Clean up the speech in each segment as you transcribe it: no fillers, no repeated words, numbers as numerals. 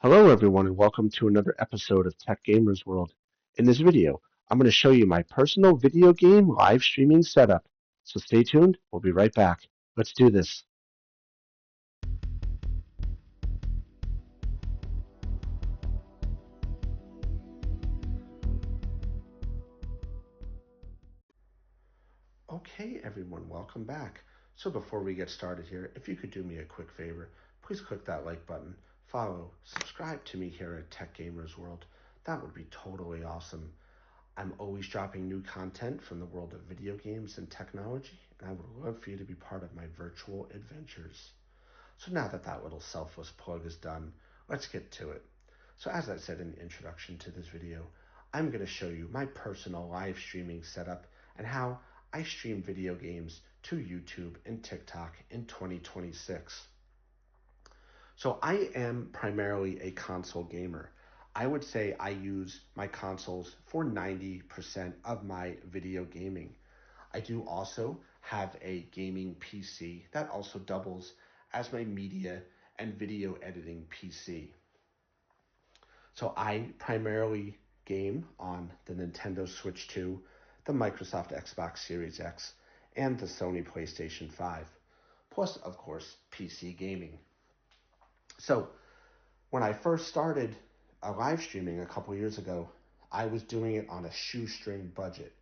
Hello everyone and welcome to another episode of Tech Gamers World. In this video, I'm going to show you my personal video game live streaming setup. So stay tuned, we'll be right back. Let's do this. Okay everyone, welcome back. So before we get started here, if you could do me a quick favor, please click that like button, follow, subscribe to me here at Tech Gamers World. That would be totally awesome. I'm always dropping new content from the world of video games and technology, and I would love for you to be part of my virtual adventures. So now that that little selfless plug is done, let's get to it. So as I said in the introduction to this video, I'm going to show you my personal live streaming setup and how I stream video games to YouTube and TikTok in 2026. So I am primarily a console gamer. I would say I use my consoles for 90% of my video gaming. I do also have a gaming PC that also doubles as my media and video editing PC. So I primarily game on the Nintendo Switch 2, the Microsoft Xbox Series X, and the Sony PlayStation 5, plus, of course, PC gaming. So when I first started live streaming a couple years ago, I was doing it on a shoestring budget.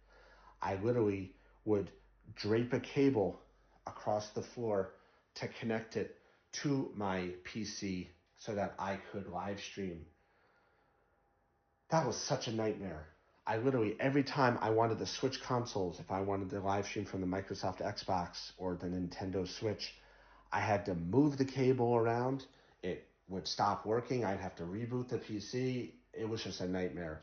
I literally would drape a cable across the floor to connect it to my PC so that I could live stream. That was such a nightmare. I literally, every time I wanted to switch consoles, if I wanted to live stream from the Microsoft Xbox or the Nintendo Switch, I had to move the cable around. It would stop working. I'd have to reboot the PC. It was just a nightmare.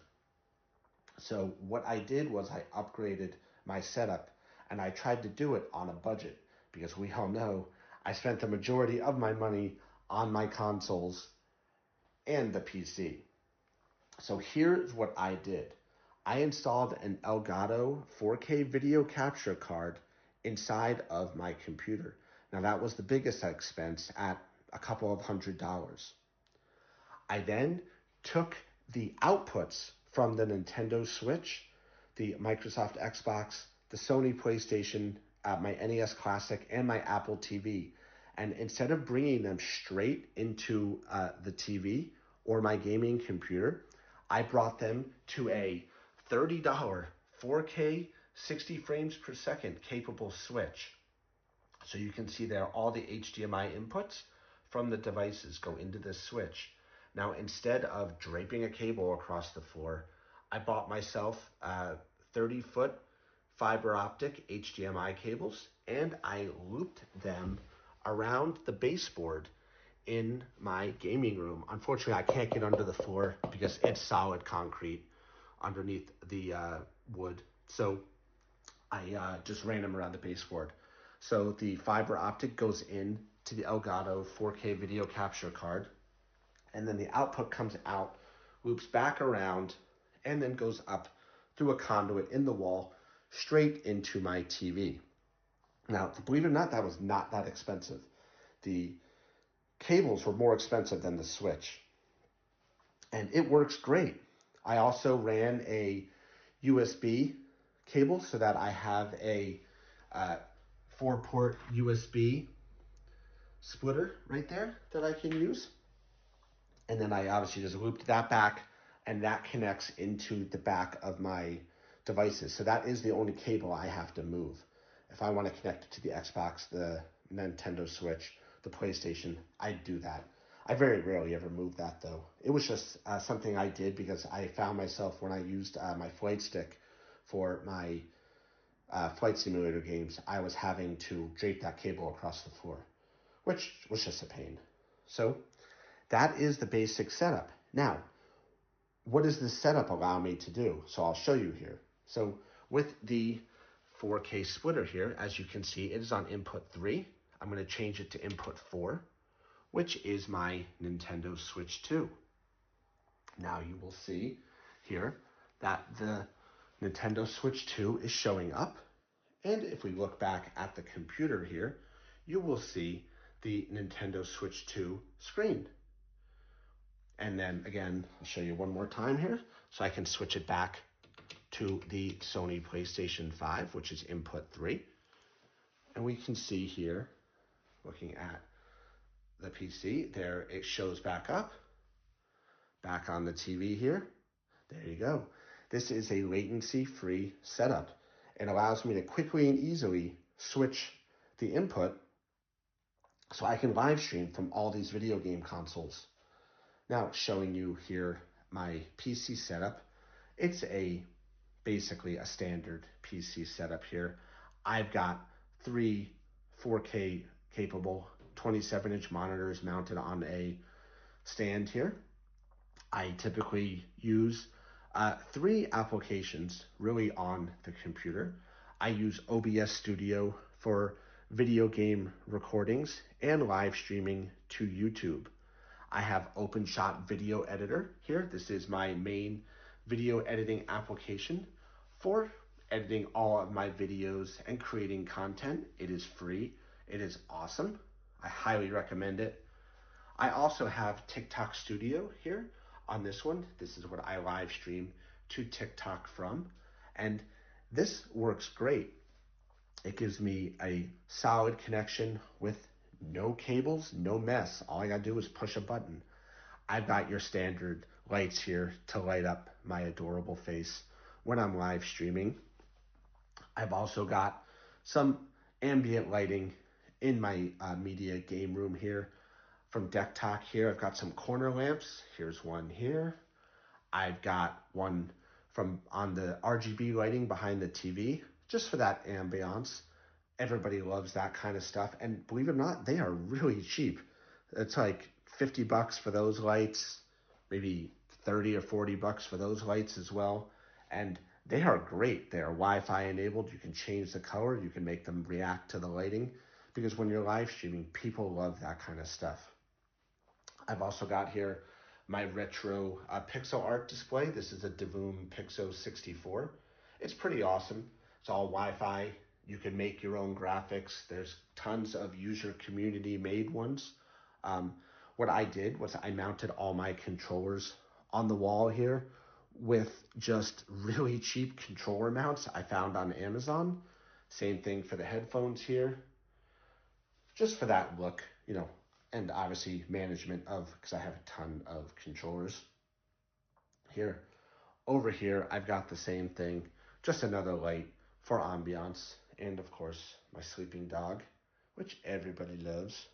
So what I did was I upgraded my setup, and I tried to do it on a budget because we all know I spent the majority of my money on my consoles and the PC. So here's what I did. I installed an Elgato 4K video capture card inside of my computer. Now that was the biggest expense at a couple of $100s. I then took the outputs from the Nintendo Switch, the Microsoft Xbox, the Sony PlayStation, my NES Classic, and my Apple TV. And instead of bringing them straight into the TV or my gaming computer, I brought them to a $30 4K 60 frames per second capable switch. So you can see there all the HDMI inputs from the devices go into this switch. Now, instead of draping a cable across the floor, I bought myself 30-foot fiber optic HDMI cables, and I looped them around the baseboard in my gaming room. Unfortunately, I can't get under the floor because it's solid concrete underneath the wood. So I just ran them around the baseboard. So the fiber optic goes in to the Elgato 4K video capture card, and then the output comes out, loops back around, and then goes up through a conduit in the wall straight into my TV. Now, believe it or not, that was not that expensive. The cables were more expensive than the switch, and it works great. I also ran a USB cable so that I have a 4-port USB splitter right there that I can use. And then I obviously just looped that back, and that connects into the back of my devices. So that is the only cable I have to move. If I want to connect it to the Xbox, the Nintendo Switch, the PlayStation, I do that. I very rarely ever move that though. It was just something I did because I found myself when I used my flight stick for my flight simulator games, I was having to drape that cable across the floor, which was just a pain. So that is the basic setup. Now, what does this setup allow me to do? So I'll show you here. So with the 4K splitter here, as you can see, it is on input 3. I'm going to change it to input 4, which is my Nintendo Switch 2. Now you will see here that the Nintendo Switch 2 is showing up. And if we look back at the computer here, you will see the Nintendo Switch 2 screen. And then again, I'll show you one more time here. So I can switch it back to the Sony PlayStation 5, which is input 3. And we can see here, looking at the PC, there it shows back up, back on the TV here. There you go. This is a latency-free setup. It allows me to quickly and easily switch the input so I can live stream from all these video game consoles. Now, showing you here my PC setup. It's basically a standard PC setup here. I've got 3 4K capable 27-inch monitors mounted on a stand here. I typically use 3 applications really on the computer. I use OBS Studio for video game recordings and live streaming to YouTube. I have OpenShot Video Editor here. This is my main video editing application for editing all of my videos and creating content. It is free. It is awesome. I highly recommend it. I also have TikTok Studio here on this one. This is what I live stream to TikTok from. And this works great. It gives me a solid connection with no cables, no mess. All I gotta do is push a button. I've got your standard lights here to light up my adorable face when I'm live streaming. I've also got some ambient lighting in my media game room here from Deck Talk here. I've got some corner lamps. Here's one here. I've got one from on the RGB lighting behind the TV, just for that ambiance. Everybody loves that kind of stuff. And believe it or not, they are really cheap. It's like $50 for those lights, maybe 30 or 40 bucks for those lights as well. And they are great. They are Wi-Fi enabled. You can change the color. You can make them react to the lighting, because when you're live streaming, people love that kind of stuff. I've also got here my retro pixel art display. This is a Divoom Pixo 64. It's pretty awesome. It's all Wi-Fi. You can make your own graphics. There's tons of user community made ones. What I did was I mounted all my controllers on the wall here with just really cheap controller mounts I found on Amazon. Same thing for the headphones here. Just for that look, and obviously management because I have a ton of controllers here. Over here, I've got the same thing, just another light for ambiance, and of course, my sleeping dog, which everybody loves.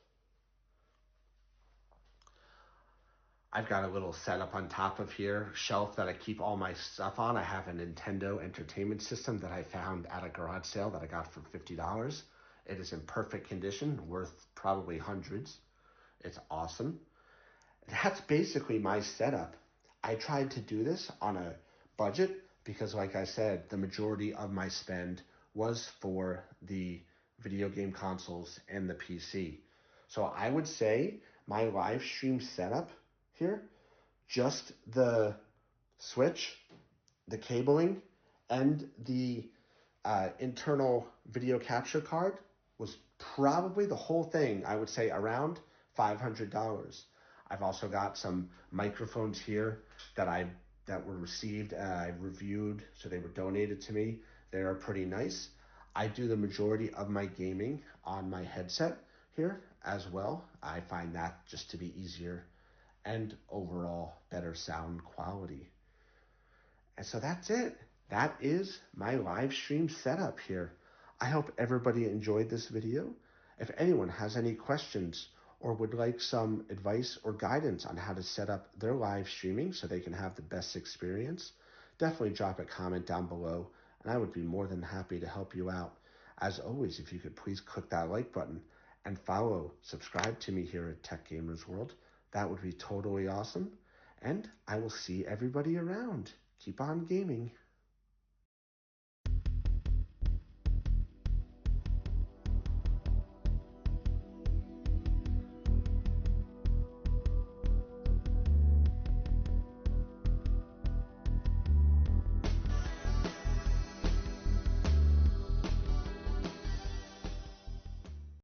I've got a little setup on top of here, shelf that I keep all my stuff on. I have a Nintendo Entertainment System that I found at a garage sale that I got for $50. It is in perfect condition, worth probably hundreds. It's awesome. That's basically my setup. I tried to do this on a budget because, like I said, the majority of my spend was for the video game consoles and the PC. So I would say my live stream setup here, just the switch, the cabling, and the internal video capture card was probably the whole thing, I would say around $500. I've also got some microphones here that were received and I reviewed, so they were donated to me. They are pretty nice. I do the majority of my gaming on my headset here as well. I find that just to be easier and overall better sound quality. And so that's it. That is my live stream setup here. I hope everybody enjoyed this video. If anyone has any questions or would like some advice or guidance on how to set up their live streaming so they can have the best experience, definitely drop a comment down below and I would be more than happy to help you out. As always, if you could please click that like button and subscribe to me here at Tech Gamers World, that would be totally awesome. And I will see everybody around. Keep on gaming.